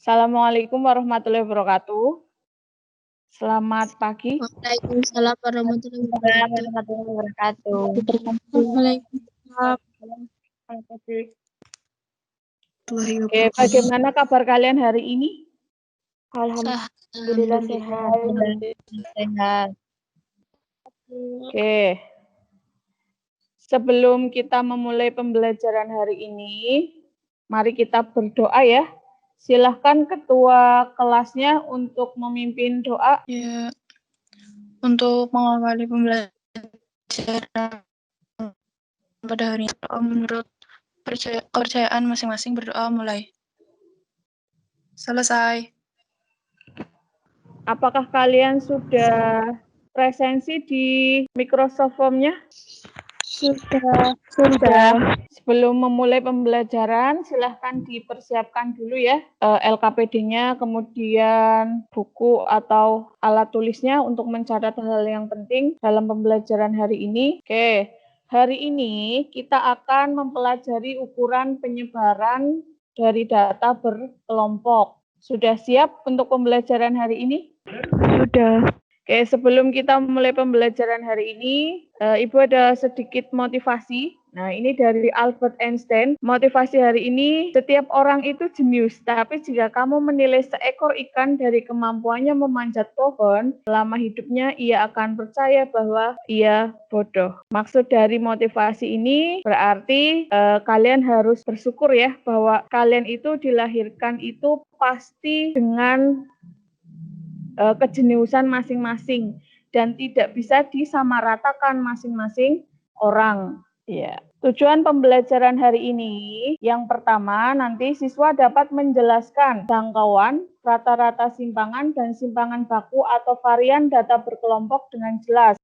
Assalamualaikum warahmatullahi wabarakatuh. Selamat pagi. Waalaikumsalam warahmatullahi wabarakatuh. Oke, bagaimana kabar kalian hari ini? Alhamdulillah sehat. Oke. Sebelum kita memulai pembelajaran hari ini, mari kita berdoa ya. Silahkan ketua kelasnya untuk memimpin doa. Ya, untuk mengawali pembelajaran pada hari ini, menurut kepercayaan masing-masing berdoa mulai. Selesai. Apakah kalian sudah presensi di Microsoft Form-nya? Sudah. Sebelum memulai pembelajaran, silahkan dipersiapkan dulu ya LKPD-nya, kemudian buku atau alat tulisnya untuk mencatat hal yang penting dalam pembelajaran hari ini. Oke, hari ini kita akan mempelajari ukuran penyebaran dari data berkelompok. Sudah siap untuk pembelajaran hari ini? Sudah. Oke, sebelum kita mulai pembelajaran hari ini, Ibu ada sedikit motivasi. Nah, ini dari Albert Einstein. Motivasi hari ini, setiap orang itu jenius, tapi jika kamu menilai seekor ikan dari kemampuannya memanjat pohon, selama hidupnya ia akan percaya bahwa ia bodoh. Maksud dari motivasi ini berarti kalian harus bersyukur ya, bahwa kalian itu dilahirkan itu pasti dengan kejeniusan masing-masing dan tidak bisa disamaratakan masing-masing orang. Ya. Tujuan pembelajaran hari ini, yang pertama nanti siswa dapat menjelaskan jangkauan, rata-rata simpangan, dan simpangan baku atau varian data berkelompok dengan jelas.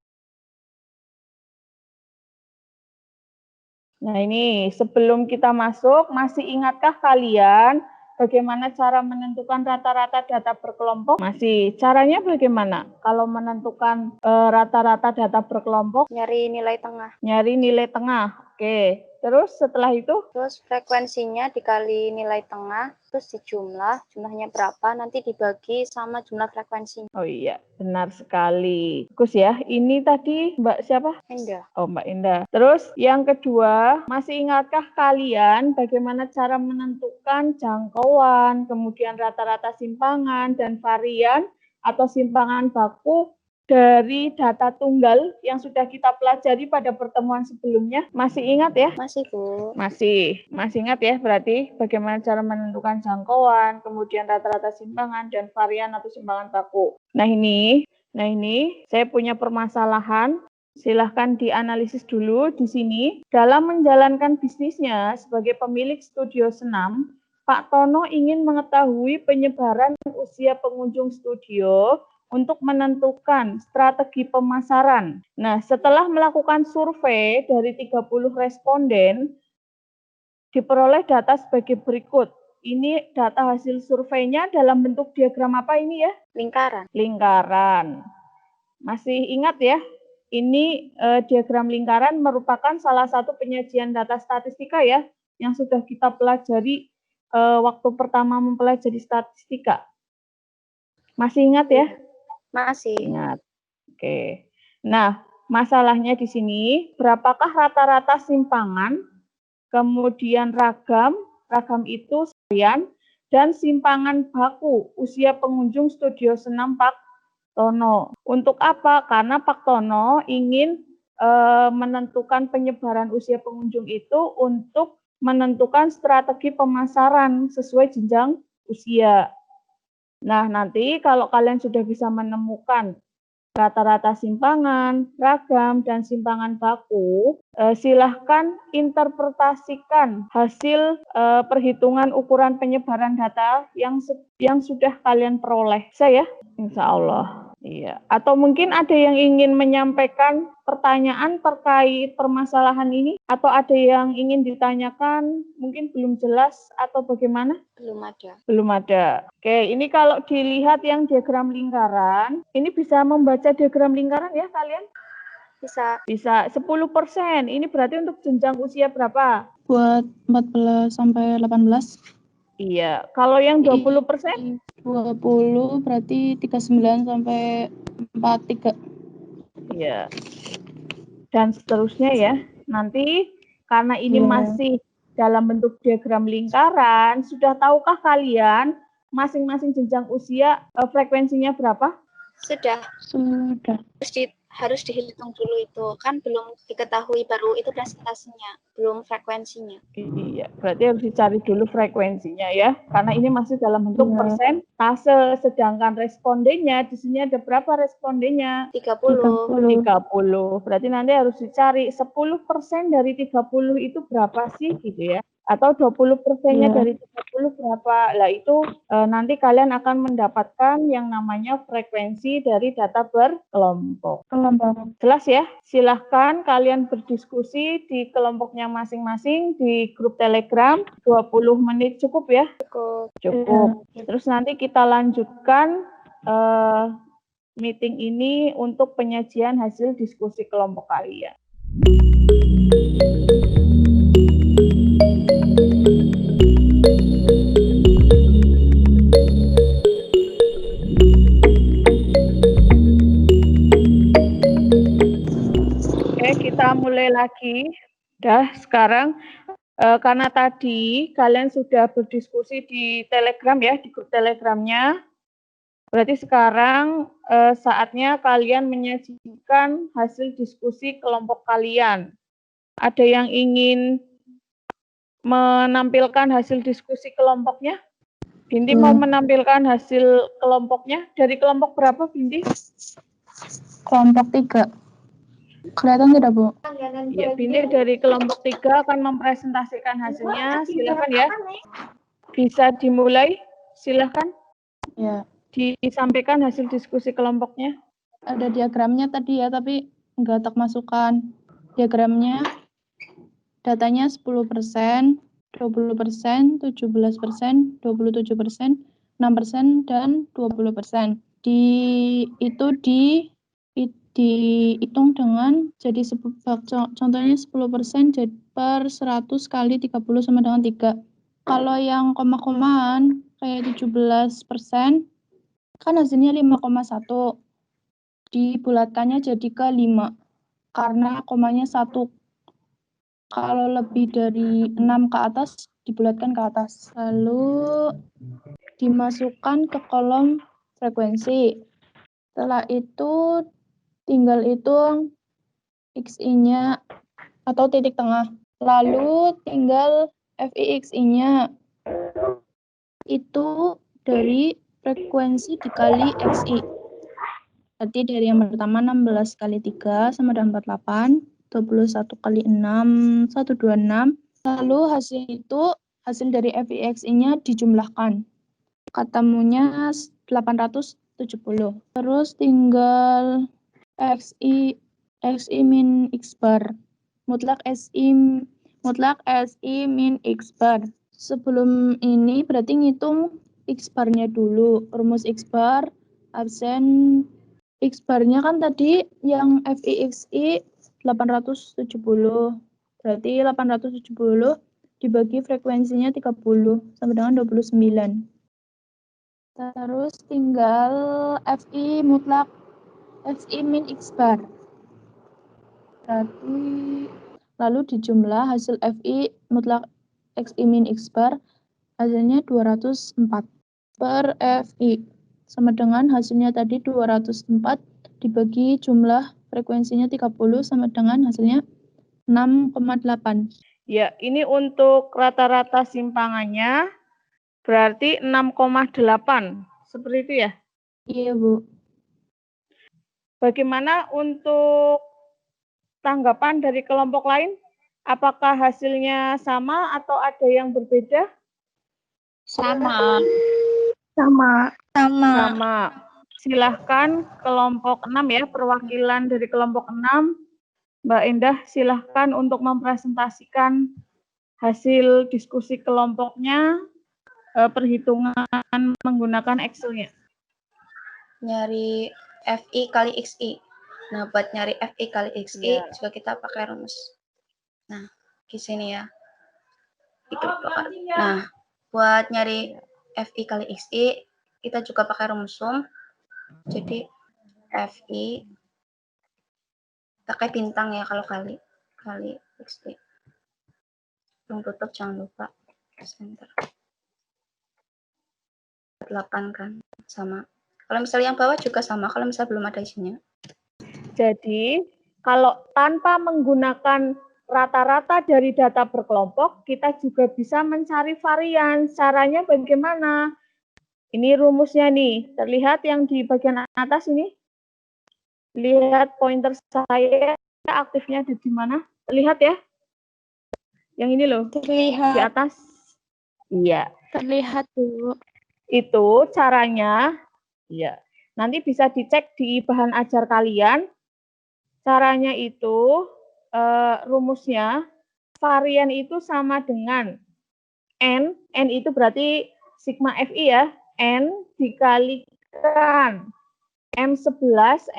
Nah ini sebelum kita masuk, masih ingatkah kalian bagaimana cara menentukan rata-rata data berkelompok? Masih. Caranya bagaimana? Kalau menentukan rata-rata data berkelompok? Nyari nilai tengah. Nyari nilai tengah. Oke. Terus setelah itu? Terus frekuensinya dikali nilai tengah, terus jumlahnya berapa, nanti dibagi sama jumlah frekuensinya. Oh iya, benar sekali. Bagus ya. Ini tadi Mbak siapa? Indah. Oh, Mbak Indah. Terus yang kedua, masih ingatkah kalian bagaimana cara menentukan jangkauan, kemudian rata-rata simpangan, dan varian atau simpangan baku dari data tunggal yang sudah kita pelajari pada pertemuan sebelumnya? Masih ingat ya? Masih, Bu. Masih ingat ya, berarti bagaimana cara menentukan jangkauan, kemudian rata-rata simpangan, dan varian atau simpangan baku. Nah ini saya punya permasalahan. Silahkan dianalisis dulu di sini. Dalam menjalankan bisnisnya sebagai pemilik studio senam, Pak Tono ingin mengetahui penyebaran usia pengunjung studio untuk menentukan strategi pemasaran. Nah, setelah melakukan survei dari 30 responden, diperoleh data sebagai berikut. Ini data hasil surveinya dalam bentuk diagram apa ini ya? Lingkaran. Masih ingat ya? Ini diagram lingkaran merupakan salah satu penyajian data statistika ya, yang sudah kita pelajari waktu pertama mempelajari statistika. Masih ingat ya? Masih. Ingat. Oke. Nah, masalahnya di sini, berapakah rata-rata simpangan, kemudian ragam itu varian, dan simpangan baku usia pengunjung studio senam Pak Tono. Untuk apa? Karena Pak Tono ingin menentukan penyebaran usia pengunjung itu untuk menentukan strategi pemasaran sesuai jenjang usia. Nah, nanti kalau kalian sudah bisa menemukan rata-rata simpangan, ragam, dan simpangan baku, silahkan interpretasikan hasil perhitungan ukuran penyebaran data yang sudah kalian peroleh. Saya, insya Allah. Iya. Atau mungkin ada yang ingin menyampaikan pertanyaan terkait permasalahan ini, atau ada yang ingin ditanyakan, mungkin belum jelas atau bagaimana? Belum ada. Oke, ini kalau dilihat yang diagram lingkaran, ini bisa membaca diagram lingkaran ya kalian? Bisa 10%. Ini berarti untuk jenjang usia berapa? Buat 14 sampai 18. Iya, kalau yang 20%? 20 berarti 39 sampai 43. Iya. Dan seterusnya ya. Nanti karena ini Iya. masih dalam bentuk diagram lingkaran, sudah tahukah kalian masing-masing jenjang usia frekuensinya berapa? Sudah. Harus dihitung dulu itu. Kan belum diketahui, baru itu presentasinya, belum frekuensinya. Iya, berarti harus dicari dulu frekuensinya ya. Karena ini masih dalam bentuk persentase, sedangkan respondennya di sini ada berapa respondennya? 30. 30. Berarti nanti harus dicari 10% dari 30 itu berapa sih gitu ya. Atau 20%-nya dari 30 berapa. Lah itu nanti kalian akan mendapatkan yang namanya frekuensi dari data berkelompok. Jelas ya? Silahkan kalian berdiskusi di kelompoknya masing-masing di grup Telegram. 20 menit cukup ya? Cukup. Terus nanti kita lanjutkan meeting ini untuk penyajian hasil diskusi kelompok kalian. Oke, kita mulai lagi. Sekarang karena tadi kalian sudah berdiskusi di Telegram ya, di grup Telegramnya. Berarti sekarang saatnya kalian menyajikan hasil diskusi kelompok kalian. Ada yang ingin menampilkan hasil diskusi kelompoknya? Binti mau menampilkan hasil kelompoknya. Dari kelompok berapa, Binti? Kelompok 3. Kelihatan tidak, Bu? Ya, Binti dari kelompok 3 akan mempresentasikan hasilnya. Silakan ya. Bisa dimulai? Silakan. Ya. Disampaikan hasil diskusi kelompoknya. Ada diagramnya tadi ya, tapi nggak tak masukkan. Diagramnya datanya 10%, 20%, 17%, 27%, 6%, dan 20%. Itu dihitung dengan jadi contohnya 10% jadi per 100 kali 30 sama dengan 3. Kalau yang koma-komaan kayak 17%, kan hasilnya 5,1. Dibulatkannya jadi ke 5 karena komanya 1. Kalau lebih dari 6 ke atas, dibulatkan ke atas. Lalu dimasukkan ke kolom frekuensi. Setelah itu tinggal hitung XI-nya atau titik tengah. Lalu tinggal FIXI-nya. Itu dari frekuensi dikali XI. Berarti dari yang pertama 16 kali 3 sama dengan 48. 21 kali 6, 126. Lalu hasil dari FIXI-nya dijumlahkan. Ketemunya 870. Terus tinggal XI min X bar. Mutlak SI min X bar. Sebelum ini berarti ngitung X barnya dulu. Rumus X bar, absen X barnya kan tadi yang FIXI 870. Berarti 870 dibagi frekuensinya 30 sampai dengan 29. Terus tinggal FI mutlak FI min X bar. Berarti lalu dijumlah hasil FI mutlak XI min X bar hasilnya 204 per FI. Sama dengan hasilnya tadi 204 dibagi jumlah frekuensinya 30 sama dengan hasilnya 6,8. Ya, ini untuk rata-rata simpangannya berarti 6,8. Seperti itu ya? Iya, Bu. Bagaimana untuk tanggapan dari kelompok lain? Apakah hasilnya sama atau ada yang berbeda? Sama. Silahkan kelompok 6 ya, perwakilan dari kelompok 6. Mbak Endah, silahkan untuk mempresentasikan hasil diskusi kelompoknya, perhitungan menggunakan Excel-nya. Nyari FI kali XI. Nah, buat nyari FI kali XI juga kita pakai rumus. Nah, di sini ya. Nah, buat nyari FI kali XI, kita juga pakai rumus sum. Jadi FI pakai bintang ya kalau kali XI. Belum tutup, jangan lupa. Center. 8 kan, sama. Kalau misalnya yang bawah juga sama, kalau misalnya belum ada isinya. Jadi, kalau tanpa menggunakan rata-rata dari data berkelompok, kita juga bisa mencari varian. Caranya bagaimana? Ini rumusnya nih, terlihat yang di bagian atas ini? Lihat pointer saya, aktifnya ada di mana? Lihat ya. Yang ini loh, di Terlihat. atas. Iya. Terlihat, Bu. Itu caranya, ya. Nanti bisa dicek di bahan ajar kalian. Caranya itu, rumusnya, varian itu sama dengan N itu berarti sigma FI ya, N dikalikan M11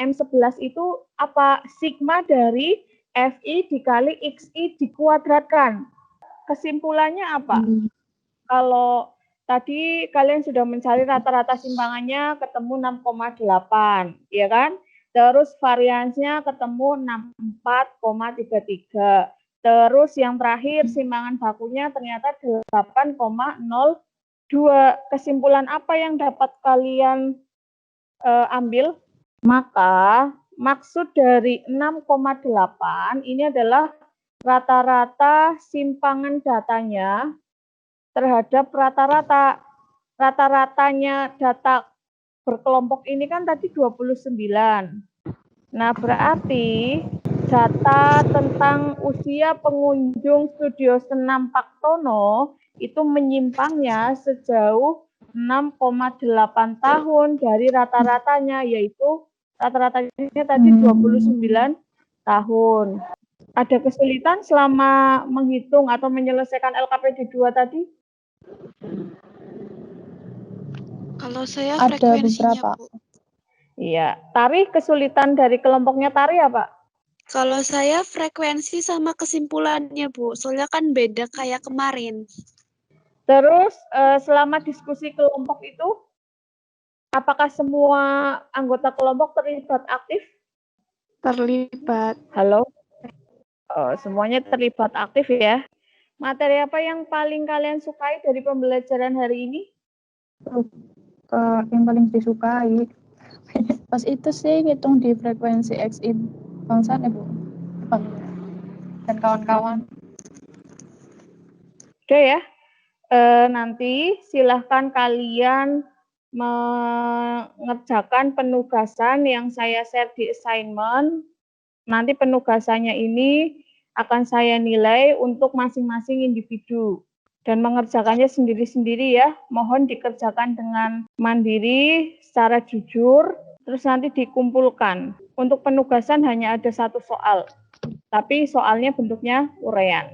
itu apa? Sigma dari FI dikali XI dikuadratkan. Kesimpulannya apa? Kalau tadi kalian sudah mencari rata-rata simpangannya ketemu 6,8, ya kan? Terus variansnya ketemu 64,33. Terus yang terakhir simpangan bakunya ternyata 8,02. Kesimpulan apa yang dapat kalian ambil? Maka maksud dari 6,8 ini adalah rata-rata simpangan datanya terhadap rata-ratanya data berkelompok ini kan tadi 29. Nah, berarti data tentang usia pengunjung Studio Senam Pak Tono itu menyimpangnya sejauh 6,8 tahun dari rata-ratanya, yaitu rata-ratanya tadi 29 tahun. Ada kesulitan selama menghitung atau menyelesaikan LKPD 2 tadi? Kalau saya Ada frekuensinya, beberapa. Bu. Iya. Tari, kesulitan dari kelompoknya Tari apa? Kalau saya frekuensi sama kesimpulannya, Bu. Soalnya kan beda kayak kemarin. Terus selama diskusi kelompok itu, apakah semua anggota kelompok terlibat aktif? Terlibat. Halo? Semuanya terlibat aktif ya. Materi apa yang paling kalian sukai dari pembelajaran hari ini? Yang paling disukai pas itu sih ngitung di frekuensi XI bangsaan ya, Bu. Dan kawan-kawan. Oke ya. Nanti silahkan kalian mengerjakan penugasan yang saya share di assignment. Nanti penugasannya ini akan saya nilai untuk masing-masing individu. Dan mengerjakannya sendiri-sendiri ya. Mohon dikerjakan dengan mandiri, secara jujur, terus nanti dikumpulkan. Untuk penugasan hanya ada 1 soal, tapi soalnya bentuknya uraian.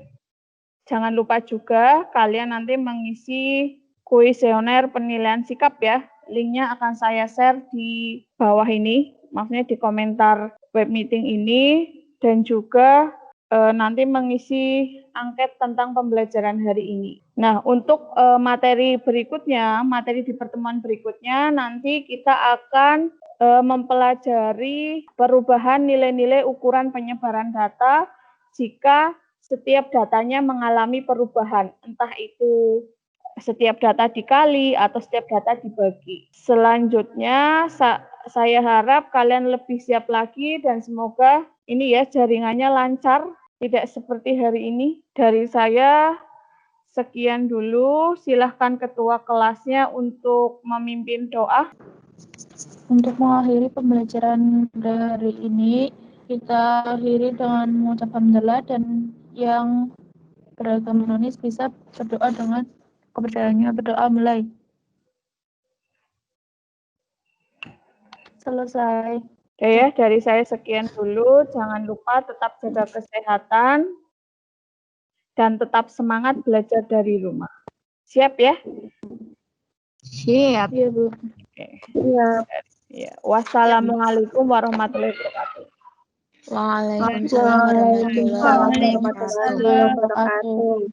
Jangan lupa juga kalian nanti mengisi kuesioner penilaian sikap ya. Linknya akan saya share di bawah ini, maksudnya di komentar web meeting ini, dan juga nanti mengisi angket tentang pembelajaran hari ini. Nah, untuk materi berikutnya, materi di pertemuan berikutnya, nanti kita akan mempelajari perubahan nilai-nilai ukuran penyebaran data jika setiap datanya mengalami perubahan, entah itu setiap data dikali atau setiap data dibagi. Selanjutnya, saya harap kalian lebih siap lagi dan semoga ini ya jaringannya lancar, tidak seperti hari ini. Dari saya, sekian dulu. Silahkan ketua kelasnya untuk memimpin doa. Untuk mengakhiri pembelajaran dari ini, kita akhiri dengan mengucap alhamdulillah dan yang beragama nonis bisa berdoa dengan kepercayaannya. Berdoa mulai. Selesai. Oke ya, dari saya sekian dulu. Jangan lupa tetap jaga kesehatan dan tetap semangat belajar dari rumah. Siap ya? Siap. Iya, Bu. Oke. Siap. Ya. Wassalamualaikum warahmatullahi wabarakatuh. Waalaikumsalam warahmatullahi wabarakatuh. Waalaikumsalam warahmatullahi wabarakatuh.